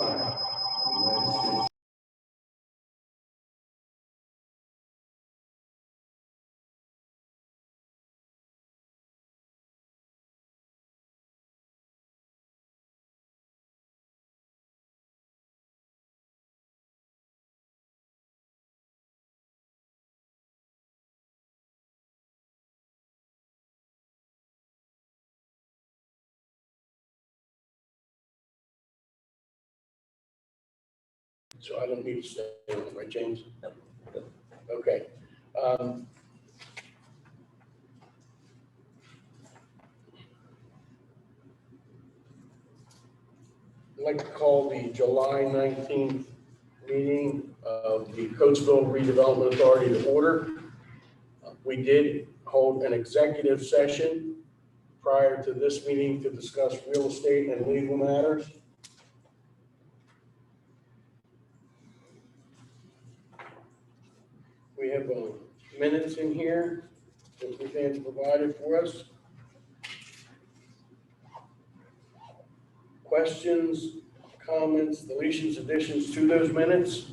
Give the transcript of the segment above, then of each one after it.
flag of the United States. So I don't need to say anything, right, James? No. Okay. I'd like to call the July 19th meeting of the Coatesville Redevelopment Authority to order. We did hold an executive session prior to this meeting to discuss real estate and legal matters. We have minutes in here that Ruthan's provided for us. Questions, comments, deletions, additions to those minutes?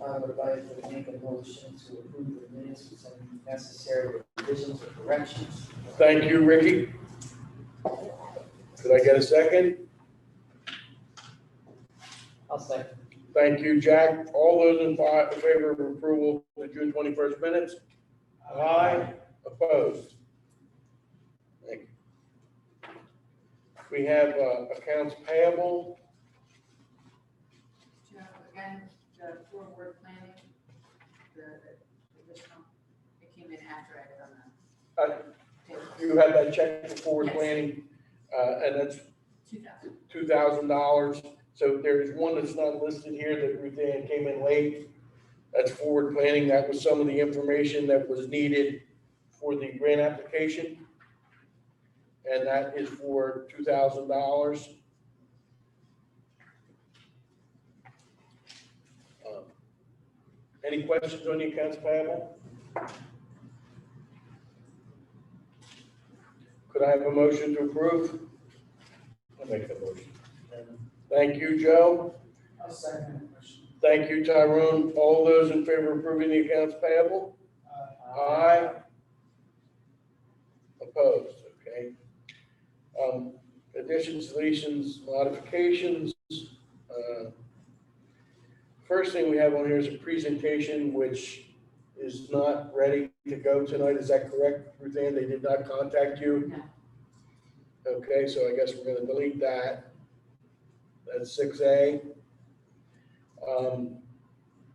I would like to make a motion to approve the minutes with some necessary revisions or corrections. Thank you, Ricky. Could I get a second? I'll second. Thank you, Jack. All those in favor of approval of the June 21st minutes? Aye. Opposed? Thank you. We have accounts payable. Joe, again, the forward planning, the additional, it came in after I had done that. You had that check for forward Yes. planning, and that's 2,000. $2,000. So there's one that's not listed here that Ruthann came in late. That's forward planning. That was some of the information that was needed for the grant application. And that is for $2,000. Any questions on the accounts payable? Could I have a motion to approve? I'll make the motion. Thank you, Joe. I'll second the motion. Thank you, Tyrone. All those in favor of approving the accounts payable? Aye. Opposed, okay. Additions, deletions, modifications. First thing we have on here is a presentation which is not ready to go tonight. Is that correct, Ruthann? They did not contact you? No. Okay, so I guess we're gonna delete that. That's 6A.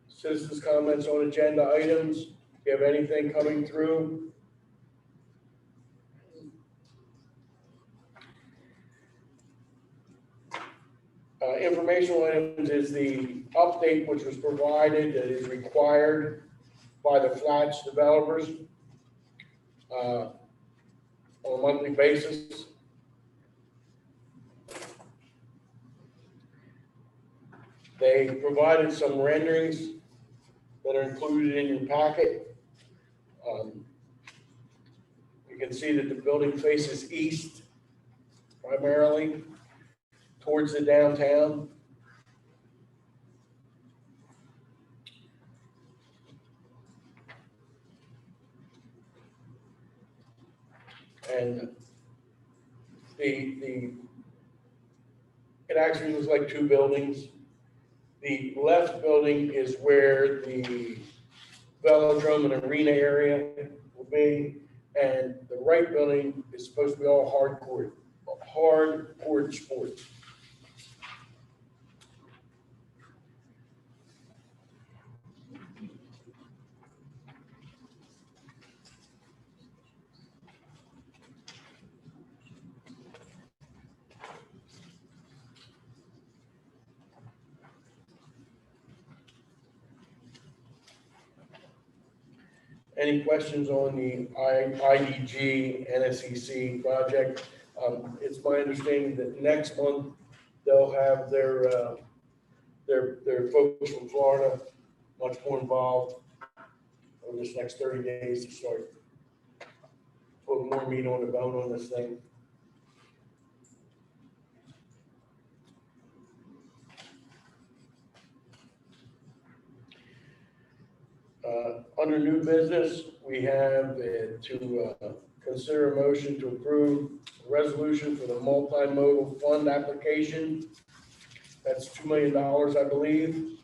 Citizens' comments on agenda items. Do you have anything coming through? Informational items is the update which was provided that is required by the flats developers on a monthly basis. They provided some renderings that are included in your packet. You can see that the building faces east primarily towards the downtown. And it actually looks like two buildings. The left building is where the velodrome and arena area will be, and the right building is supposed to be all hard court sports. Any questions on the IDG NSEC project? It's my understanding that next month they'll have their folks from Florida much more involved over this next 30 days to start putting more meat on the bone on this thing. Under new business, we have to consider a motion to approve a resolution for the multimodal fund application. That's $2 million, I believe.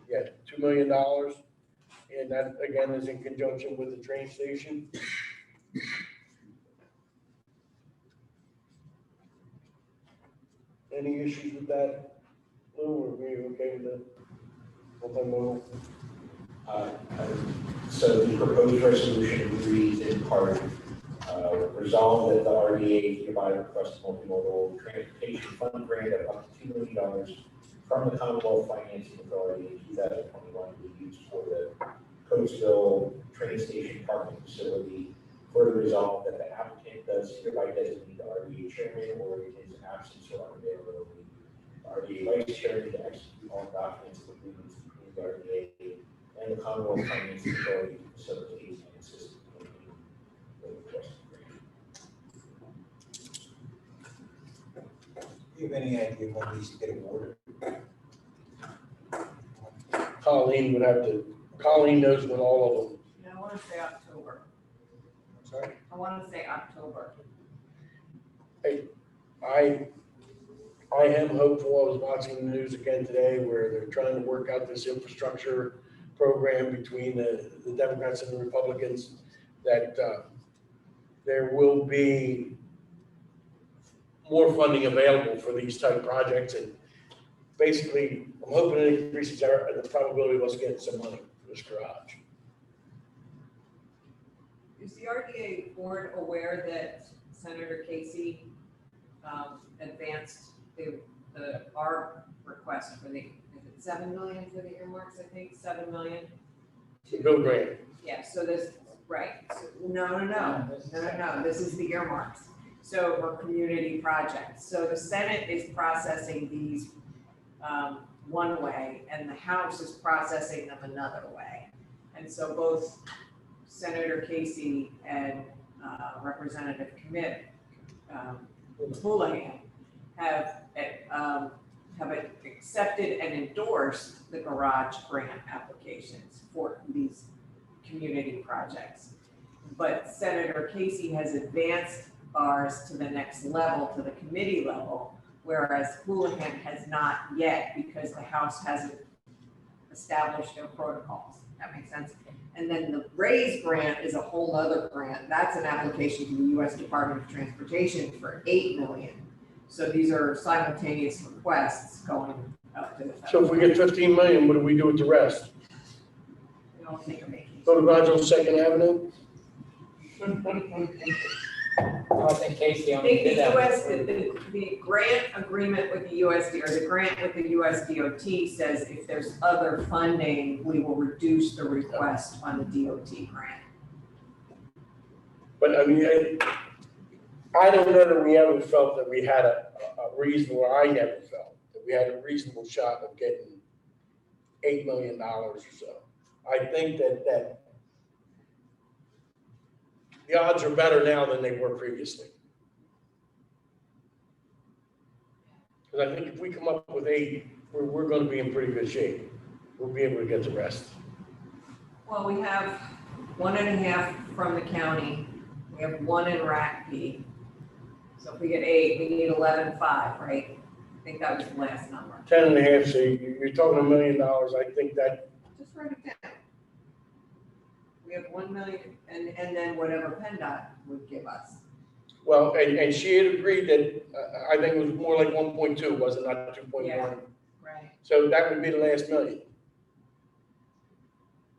Yeah, $2 million. And that, again, is in conjunction with the train station. Any issues with that? Lou, are we okay with the multimodal? So the proposed resolution reads in part, resolve that the RDA hereby requests a multimodal transportation fund grant of up to $2 million from the Commonwealth Financing Authority in 2021 to be used for the Coatesville train station parking facility. Further resolve that the applicant does hereby designate the RDA chairman or in his absence or unavailability, the RDA vice chairman to execute all documents and agreements between the RDA and the Commonwealth Financing Authority to facilitate and assist in the requested grant. Do you have any idea when these get awarded? Colleen would have to, Colleen knows when all of them. I want to say October. Sorry? I want to say October. I am hopeful. I was watching the news again today where they're trying to work out this infrastructure program between the Democrats and the Republicans, that there will be more funding available for these type projects. And basically, I'm hoping it increases the probability of us getting some money for this garage. Is the RDA board aware that Senator Casey advanced our request for the, is it 7 million for the earmarks, I think, 7 million? Bill Grant. Yeah, so this, right, so, no, this is the earmarks. So, for community projects. So the Senate is processing these one way and the House is processing them another way. And so both Senator Casey and Representative Houlihan have accepted and endorsed the garage grant applications for these community projects. But Senator Casey has advanced ours to the next level, to the committee level, whereas Houlihan has not yet because the House hasn't established their protocols. That makes sense? And then the RAISE grant is a whole other grant. That's an application to the U.S. Department of Transportation for $8 million. So these are simultaneous requests going up to the federal. So if we get 15 million, what do we do with the rest? We don't think of making. Go to garage on 2nd Avenue? I think Casey I only think did the that. the grant agreement with the USD, or the grant with the USDOT says if there's other funding, we will reduce the request on the DOT grant. But I mean, I don't know that we ever felt that we had a reasonable, or I never felt that we had a reasonable shot of getting $8 million or so. I think that the odds are better now than they were previously. Because I think if we come up with 8, we're going to be in pretty good shape. We'll be able to get the rest. Well, we have 1.5 from the county. We have 1 in RACP. So if we get 8, we need 11.5, right? I think that was the last number. 10.5, so you're talking $1 million. I think that. Just write it down. We have 1 million, and then whatever PennDOT would give us. Well, and she had agreed that, I think it was more like 1.2, was it not 2.1? Yeah. Right. So that would be the last million.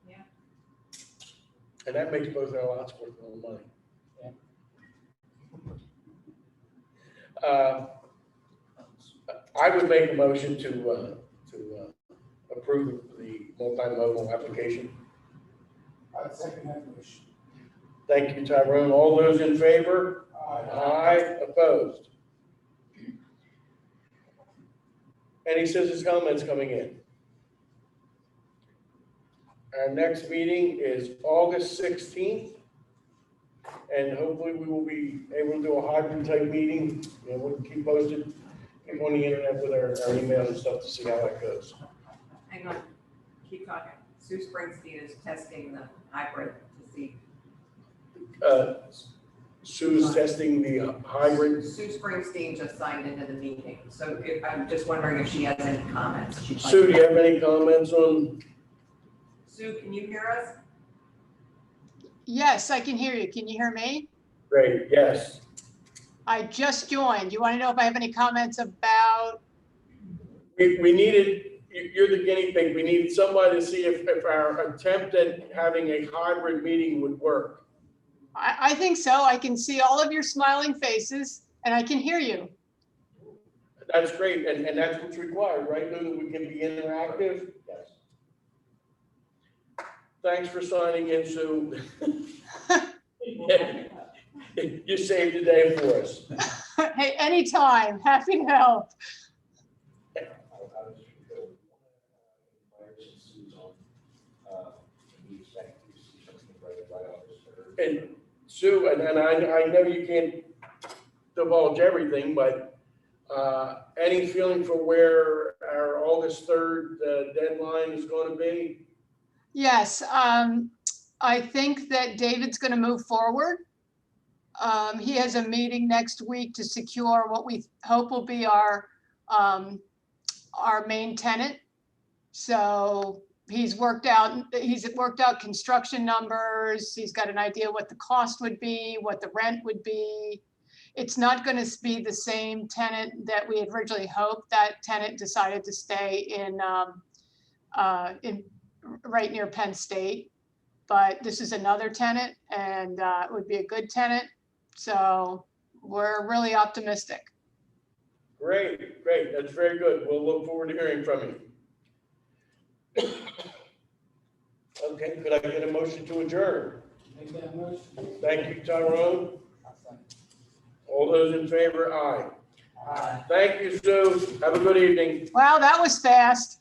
Yeah. And that makes both our lots worth a little money. I would make a motion to approve the multimodal application. I'd second that motion. Thank you, Tyrone. All those in favor? Aye. Opposed? Any citizens' comments coming in? Our next meeting is August 16th. And hopefully we will be able to do a hybrid type meeting, and we'll keep posted, keep on the internet with our email and stuff to see how that goes. Hang on. Keep talking. Sue Springsteen is testing the hybrid to see. Sue's testing the hybrid. Sue Springsteen just signed into the meeting, so I'm just wondering if she has any comments. she'd like Sue, to do you have any comments on? Sue, can you hear us? Yes, I can hear you. Can you hear me? Great, yes. I just joined. You want to know if I have any comments about? We needed, you're the guinea pig, we needed somebody to see if our attempt at having a hybrid meeting would work. I think so. I can see all of your smiling faces and I can hear you. That's great, and that's what's required, right, Lou, that we can be interactive? Yes. Thanks for signing in, Sue. You saved the day for us. Hey, anytime. Happy to help. I'll just go, since Sue's on, we expect to see something right off this Thursday. And Sue, and I know you can't divulge everything, but any feeling for where our August 3rd deadline is going to be? Yes, I think that David's going to move forward. He has a meeting next week to secure what we hope will be our main tenant. So he's worked out construction numbers. He's got an idea what the cost would be, what the rent would be. It's not going to be the same tenant that we had originally hoped. That tenant decided to stay in right near Penn State. But this is another tenant and it would be a good tenant. So we're really optimistic. Great, great. That's very good. We'll look forward to hearing from you. Okay, could I get a motion to adjourn? Make that motion. Thank you, Tyrone. I'll second. All those in favor, aye. Aye. Thank you, Sue. Have a good evening. Wow, that was fast.